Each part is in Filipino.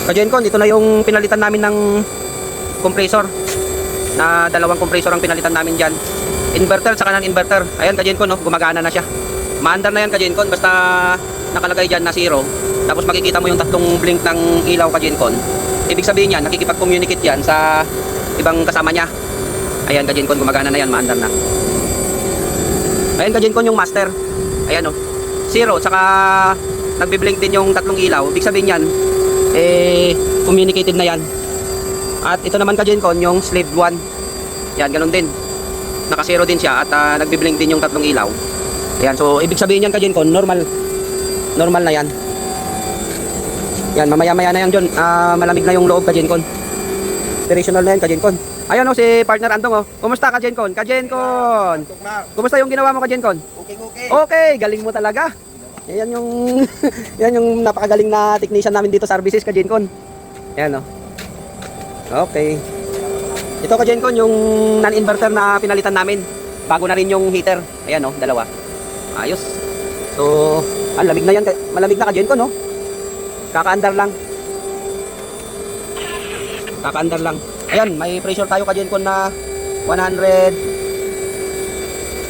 Kajencon, ito na yung pinalitan namin ng compressor. Na dalawang compressor ang pinalitan namin dyan. Inverter saka non-inverter. Ayan Kajencon, no? Gumagana na siya. Maandar na yan Kajencon, basta nakalagay dyan na 0. Tapos makikita mo yung tatlong blink ng ilaw Kajencon. Ibig sabihin yan, nakikipag-communicate yan sa ibang kasama niya. Ayan Kajencon, gumagana na yan, maandar na. Ayan Kajencon yung master. Ayan o, 0, saka nagbiblink din yung tatlong ilaw. Ibig sabihin yan, communicated na yan. At ito naman Kajencon, yung slave 1. Yan, ganun din. Naka 0 din siya at nagbiblink din yung tatlong ilaw. Ayan, so ibig sabihin yan Kajencon, normal na yan. Yan, mamaya-maya na yan dyan. Malamig na yung loob Kajencon. Operational na yan Kajencon. Ayun o, si partner Andong o. Kumusta Kajencon? Kajencon! Kumusta yung ginawa mo Kajencon? Okay, galing mo talaga. Yan yung yan yung napakagaling na technician namin dito sa services Kajencon. Ayan o. Okay. Ito Kajencon yung non-inverter na pinalitan namin. Bago na rin yung heater. Ayan o, dalawa. Ayos. So, lamig na yan. Malamig na Kajencon no? Kakaandar lang. Kakaandar lang. Ayan, may pressure tayo Kajencon na 100.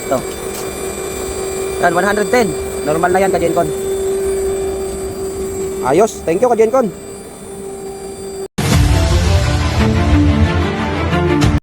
Ito. Yan, 110. Normal na yan Kajencon. Ayos. Thank you Kajencon.